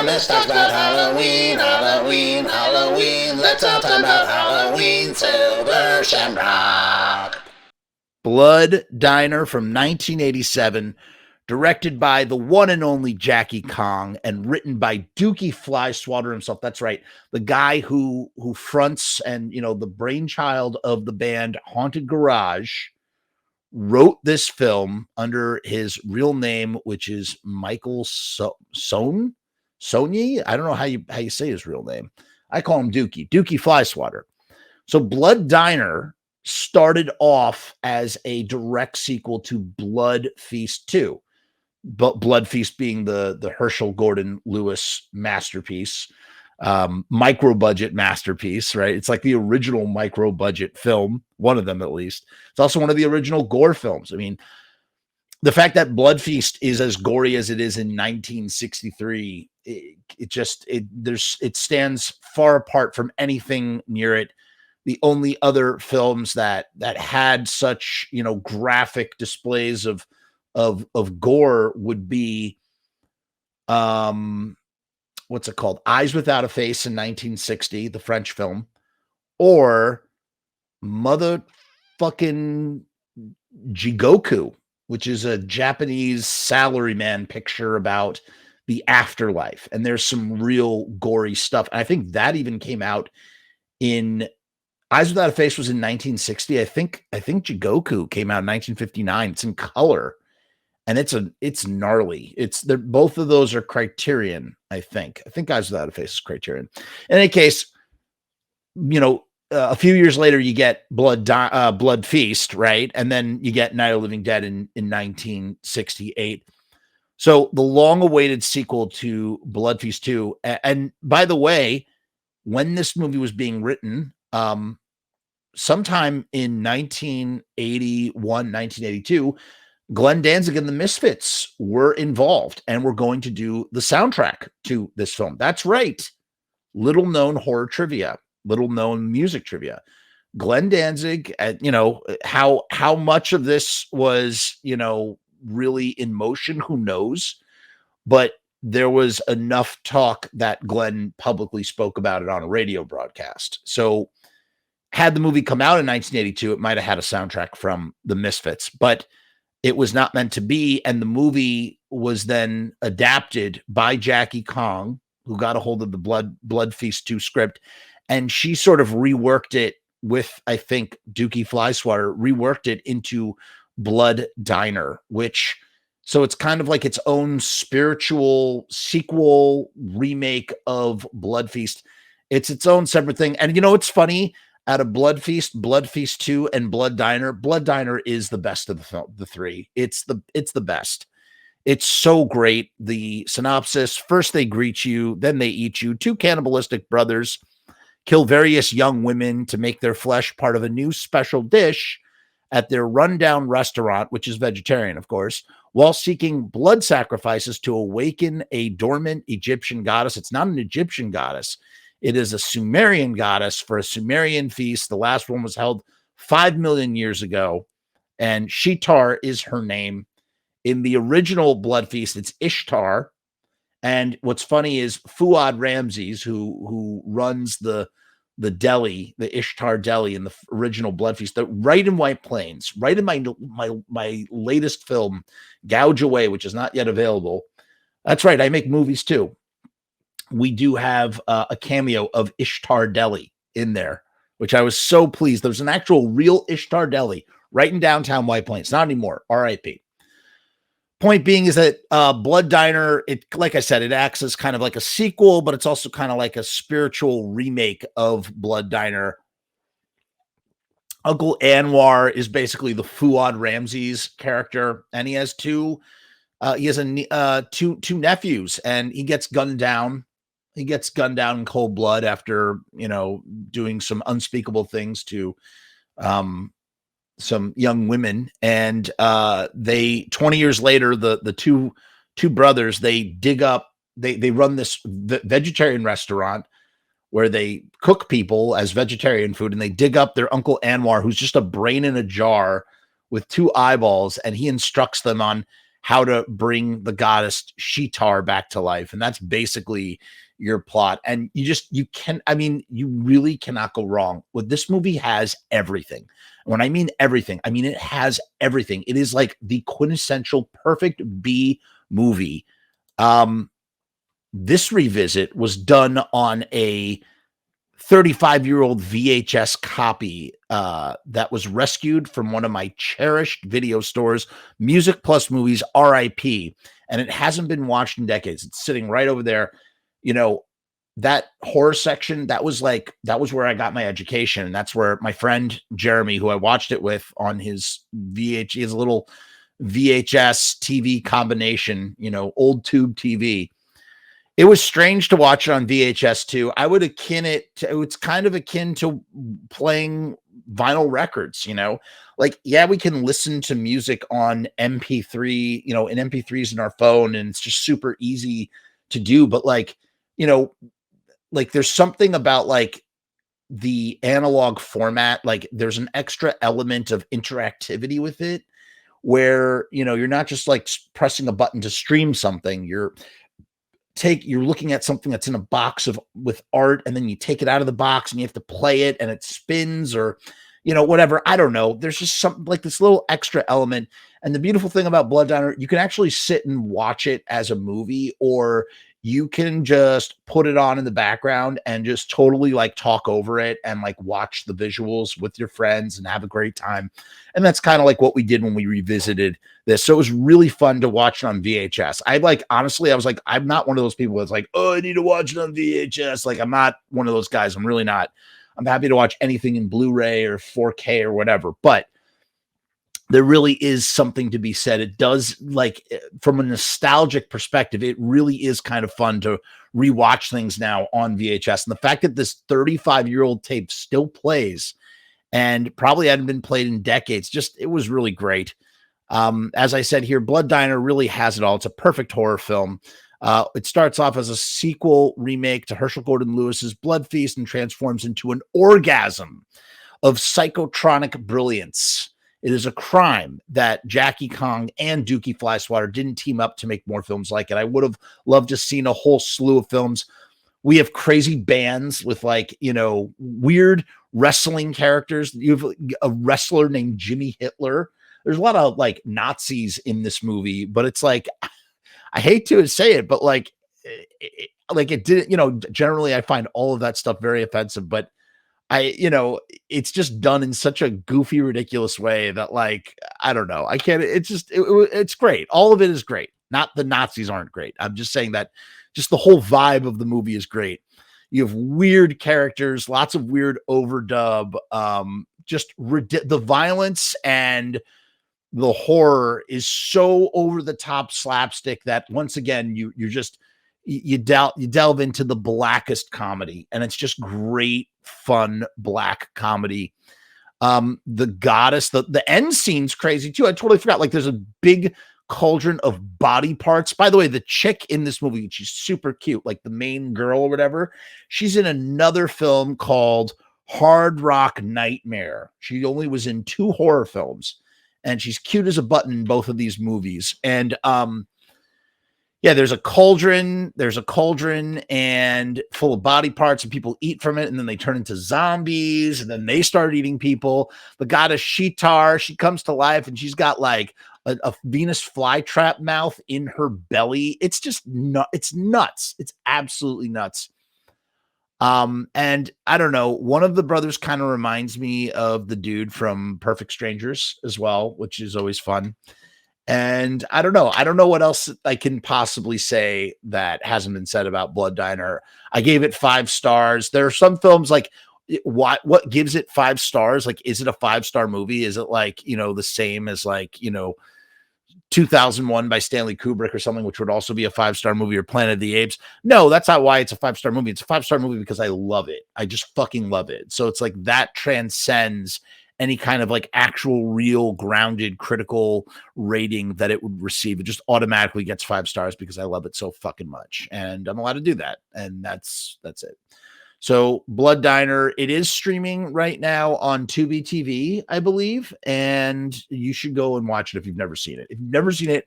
Frumess talks about Halloween, Halloween, Halloween. Let's all talk about Halloween, Silver Shamrock. Blood Diner from 1987, directed by the one and only Jackie Kong and written by Dookie Flyswatter himself. That's right, the guy who fronts and, you know, the brainchild of the band Haunted Garage, wrote this film under his real name, which is Michael Sonye. I don't know how you say his real name. I call him Dookie Flyswatter. So Blood Diner started off as a direct sequel to Blood Feast 2. But Blood Feast being the Herschel Gordon Lewis masterpiece, micro budget masterpiece, right? It's like the original micro budget film, one of them at least. It's also one of the original gore films. I mean, the fact that Blood Feast is as gory as it is in 1963, it stands far apart from anything near it. The only other films that had such, you know, graphic displays of gore would be what's it called? Eyes Without a Face in 1960, the French film, or motherfucking Jigoku, which is a Japanese salaryman picture about the afterlife. And there's some real gory stuff. And I think that even came out in Eyes Without a Face was in 1960. I think Jigoku came out in 1959. It's in color, and it's gnarly. They're both of those are Criterion. I think Eyes Without a Face is Criterion. In any case, you know, a few years later you get Blood Feast, right, and then you get Night of the Living Dead in 1968. So the long-awaited sequel to Blood Feast 2. And by the way, when this movie was being written, sometime in 1981, 1982, Glenn Danzig and the Misfits were involved and were going to do the soundtrack to this film. That's right. Little known horror trivia, little known music trivia. Glenn Danzig, you know, how much of this was, you know, really in motion, who knows? But there was enough talk that Glenn publicly spoke about it on a radio broadcast. So had the movie come out in 1982, it might have had a soundtrack from the Misfits, but it was not meant to be. And the movie was then adapted by Jackie Kong, who got a hold of the Blood Feast 2 script. And she sort of reworked it with, I think, Dookie Flyswatter, reworked it into Blood Diner, which, so it's kind of like its own spiritual sequel remake of Blood Feast. It's its own separate thing. And, you know, it's funny. Out of Blood Feast 2, and Blood Diner is the best of the three. It's the best. It's so great. The synopsis: first they greet you, then they eat you. Two cannibalistic brothers kill various young women to make their flesh part of a new special dish at their rundown restaurant, which is vegetarian, of course, while seeking blood sacrifices to awaken a dormant Egyptian goddess. It's not an Egyptian goddess. It is a Sumerian goddess for a Sumerian feast. The last one was held 5 million years ago, and Sheetar is her name. In the original Blood Feast, it's Ishtar. And what's funny is Fuad Ramses, who runs the deli, the Ishtar deli in the original Blood Feast, right in White Plains, right in my latest film, Gouge Away, which is not yet available. That's right, I make movies too. We do have a cameo of Ishtar Deli in there, which I was so pleased. There's an actual real Ishtar Deli right in downtown White Plains. Not anymore. R.I.P. Point being is that Blood Diner, it, like I said, it acts as kind of like a sequel, but it's also kind of like a spiritual remake of Blood Diner. Uncle Anwar is basically the Fuad Ramses character, and he has two nephews, and he gets gunned down. He gets gunned down in cold blood after, you know, doing some unspeakable things to some young women. And they, 20 years later, the two brothers, they dig up, they run this vegetarian restaurant where they cook people as vegetarian food, and they dig up their Uncle Anwar, who's just a brain in a jar with two eyeballs, and he instructs them on how to bring the goddess Sheetar back to life. And that's basically your plot. And you really cannot go wrong. What this movie has everything. When I mean everything, I mean it has everything. It is like the quintessential perfect B movie. This revisit was done on a 35-year-old VHS copy that was rescued from one of my cherished video stores, Music Plus Movies, RIP. And it hasn't been watched in decades. It's sitting right over there. That horror section, that was where I got my education. And that's where my friend Jeremy, who I watched it with on his his little VHS TV combination, old tube TV. It was strange to watch it on VHS too. I would akin it to, it's kind of akin to playing vinyl records, we can listen to music on MP3, in MP3s in our phone, and it's just super easy to do. But there's something about the analog format, there's an extra element of interactivity with it where, you're not just pressing a button to stream something. You're looking at something that's in a box with art, and then you take it out of the box and you have to play it and it spins or, whatever. I don't know. There's just something like this little extra element. And the beautiful thing about Blood Diner, you can actually sit and watch it as a movie, or you can just put it on in the background and just totally talk over it and watch the visuals with your friends and have a great time. And that's kind of what we did when we revisited this. So it was really fun to watch it on VHS. Honestly, I was I'm not one of those people that's oh, I need to watch it on VHS. I'm not one of those guys. I'm really not. I'm happy to watch anything in Blu-ray or 4K or whatever, but there really is something to be said. It does, from a nostalgic perspective, it really is kind of fun to rewatch things now on VHS. And the fact that this 35-year-old tape still plays and probably hadn't been played in decades, it was really great. As I said here, Blood Diner really has it all. It's a perfect horror film. It starts off as a sequel remake to Herschell Gordon Lewis's Blood Feast and transforms into an orgasm of psychotronic brilliance. It is a crime that Jackie Kong and Dookie Flyswatter didn't team up to make more films like it. I would have loved to seen a whole slew of films. We have crazy bands with weird wrestling characters. You have a wrestler named Jimmy Hitler. There's a lot of Nazis in this movie, but it's I hate to say it, but it didn't, generally I find all of that stuff very offensive, but it's just done in such a goofy, ridiculous way that I don't know. I can't, it's great. All of it is great. Not the Nazis aren't great. I'm just saying that just the whole vibe of the movie is great. You have weird characters, lots of weird overdub, the violence and the horror is so over the top slapstick that once again, you delve into the blackest comedy, and it's just great, fun black comedy. The goddess, the end scene's crazy too. I totally forgot. There's a big cauldron of body parts. By the way, the chick in this movie, she's super cute, the main girl or whatever. She's in another film called Hard Rock Nightmare. She only was in 2 horror films, and she's cute as a button in both of these movies. And there's a cauldron and full of body parts, and people eat from it, and then they turn into zombies, and then they start eating people. The goddess Sheetar, she comes to life, and she's got a Venus flytrap mouth in her belly. It's just it's nuts. It's absolutely nuts. And I don't know, one of the brothers kind of reminds me of the dude from Perfect Strangers as well, which is always fun. And I don't know what else I can possibly say that hasn't been said about Blood Diner. I gave it 5 stars. There are some films what gives it 5 stars? Is it a 5-star movie? Is it the same as 2001 by Stanley Kubrick or something, which would also be a 5-star movie, or Planet of the Apes? No, that's not why it's a 5-star movie. It's a 5-star movie because I love it. I just fucking love it. So it's that transcends any kind of actual real grounded critical rating that it would receive. It just automatically gets 5 stars because I love it so fucking much, and I'm allowed to do that. And that's it. So Blood Diner, it is streaming right now on Tubi TV, I believe, and you should go and watch it if you've never seen it. If you've never seen it,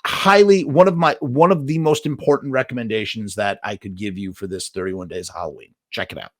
highly one of the most important recommendations that I could give you for this 31 Days of Halloween. Check it out.